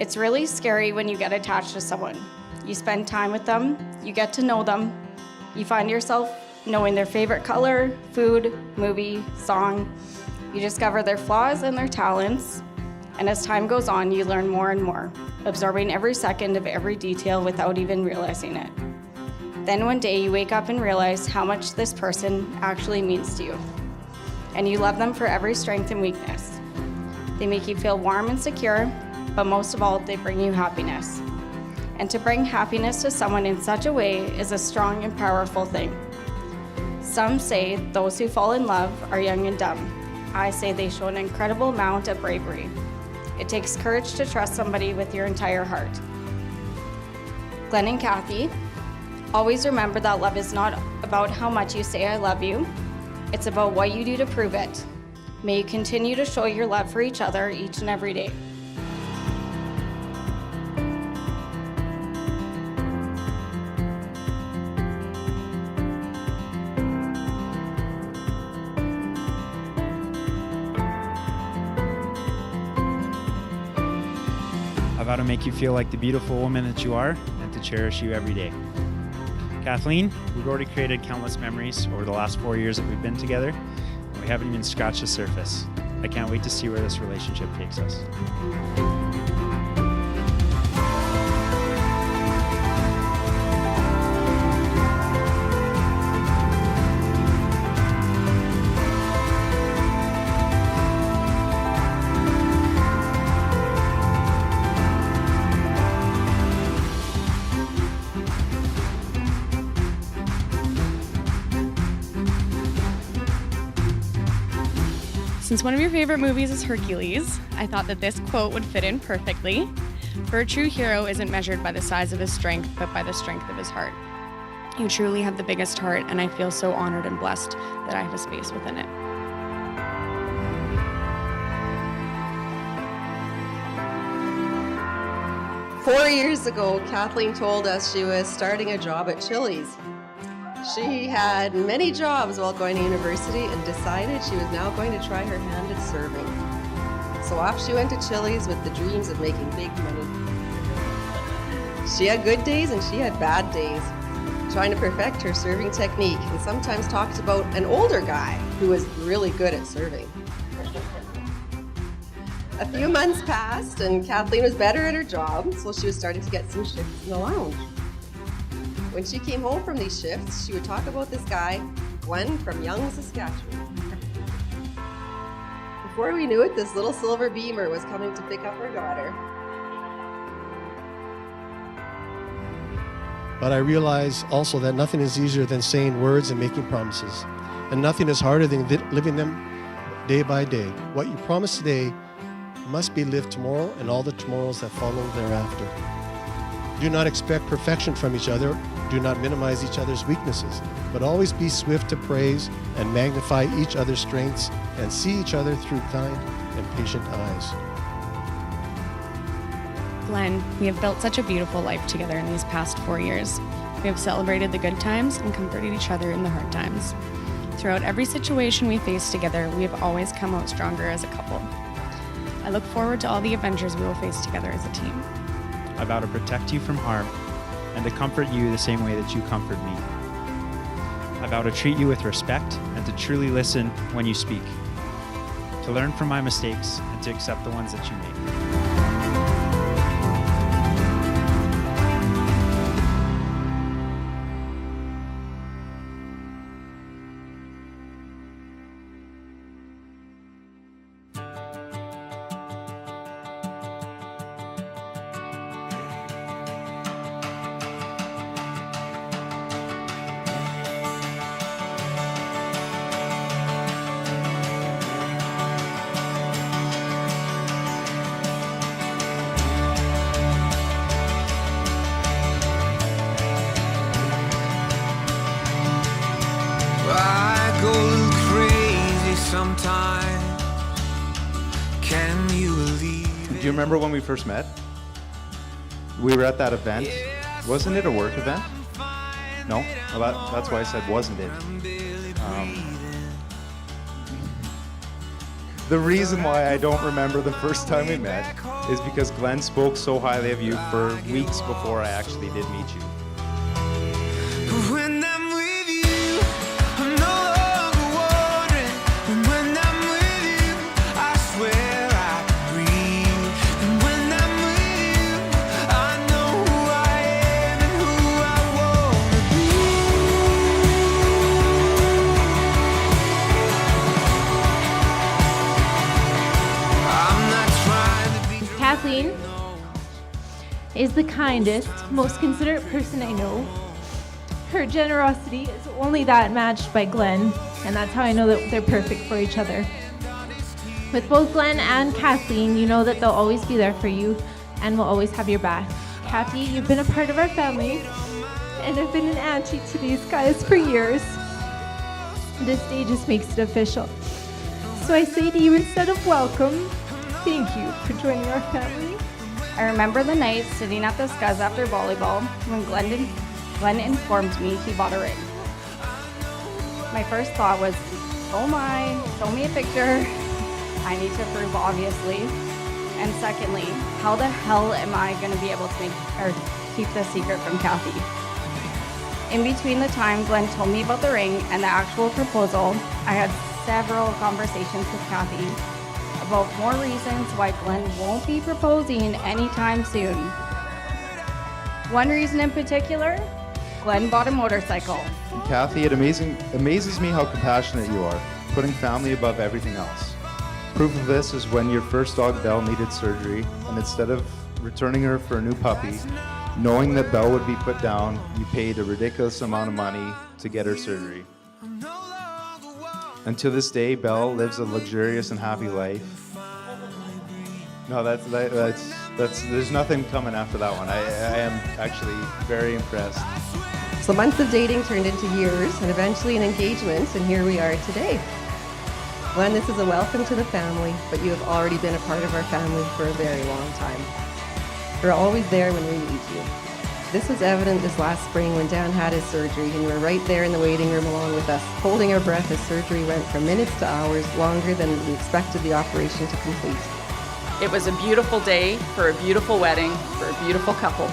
It's really scary when you get attached to someone. You spend time with them, you get to know them, you find yourself knowing their favorite color, food, movie, song. You discover their flaws and their talents, and as time goes on, you learn more and more, absorbing every second of every detail without even realizing it. Then one day you wake up and realize how much this person actually means to you, and you love them for every strength and weakness. They make you feel warm and secure, but most of all, they bring you happiness. And to bring happiness to someone in such a way is a strong and powerful thing. Some say those who fall in love are young and dumb. I say they show an incredible amount of bravery. It takes courage to trust somebody with your entire heart. Glen and Kathy, always remember that love is not about how much you say I love you. It's about what you do to prove it. May you continue to show your love for each other each and every day. I vow to make you feel like the beautiful woman that you are and to cherish you every day. Kathleen, we've already created countless memories over the last 4 years that we've been together, and we haven't even scratched the surface. I can't wait to see where this relationship takes us. Since one of your favorite movies is Hercules, I thought that this quote would fit in perfectly. For a true hero isn't measured by the size of his strength, but by the strength of his heart. You truly have the biggest heart, and I feel so honored and blessed that I have a space within it. Four years ago, Kathleen told us she was starting a job at Chili's. She had many jobs while going to university and decided she was now going to try her hand at serving. So off she went to Chili's with the dreams of making big money. She had good days and she had bad days, trying to perfect her serving technique, and sometimes talked about an older guy who was really good at serving. A few months passed and Kathleen was better at her job, so she was starting to get some shifts in the lounge. When she came home from these shifts, she would talk about this guy, Glen from Young, Saskatchewan. Before we knew it, this little silver Beamer was coming to pick up her daughter. But I realize also that nothing is easier than saying words and making promises. And nothing is harder than living them day by day. What you promise today must be lived tomorrow and all the tomorrows that follow thereafter. Do not expect perfection from each other. Do not minimize each other's weaknesses, but always be swift to praise and magnify each other's strengths and see each other through kind and patient eyes. Glen, we have built such a beautiful life together in these past 4 years. We have celebrated the good times and comforted each other in the hard times. Throughout every situation we face together, we have always come out stronger as a couple. I look forward to all the adventures we will face together as a team. I vow to protect you from harm and to comfort you the same way that you comfort me. I vow to treat you with respect and to truly listen when you speak, to learn from my mistakes and to accept the ones that you make. I go a little crazy sometimes. Can you believe it? Do you remember when we first met? We were at that event. Wasn't it a work event? No? Well, that's why I said wasn't it. The reason why I don't remember the first time we met is because Glen spoke so highly of you for weeks before I actually did meet you. When I'm with you, I'm no longer wondering. And when I'm with you, I swear I breathe. And when I'm with you, I know who I am and who I wanna be. I'm not trying to be. Kathleen is the kindest, most considerate person I know. Her generosity is only that matched by Glen, and that's how I know that they're perfect for each other. With both Glen and Kathleen, you know that they'll always be there for you and will always have your back. Kathy, you've been a part of our family, and I've been an auntie to these guys for years. This day just makes it official. So I say to you, instead of welcome, thank you for joining our family. I remember the night sitting at the Scuzz after volleyball when Glen informed me he bought a ring. My first thought was, oh my, show me a picture. I need to prove, obviously. And secondly, how the hell am I going to be able to keep this secret from Kathy? In between the time Glen told me about the ring and the actual proposal, I had several conversations with Kathy about more reasons why Glen won't be proposing anytime soon. One reason in particular, Glen bought a motorcycle. And Kathy, it amazes me how compassionate you are, putting family above everything else. Proof of this is when your first dog, Belle, needed surgery, and instead of returning her for a new puppy, knowing that Belle would be put down, you paid a ridiculous amount of money to get her surgery. And to this day, Belle lives a luxurious and happy life. No, that's there's nothing coming after that one. I am actually very impressed. So months of dating turned into years and eventually an engagement, and here we are today. Glen, this is a welcome to the family, but you have already been a part of our family for a very long time. We're always there when we need you. This was evident this last spring when Dan had his surgery, and you were right there in the waiting room along with us, holding our breath as surgery went from minutes to hours, longer than we expected the operation to complete. It was a beautiful day for a beautiful wedding for a beautiful couple.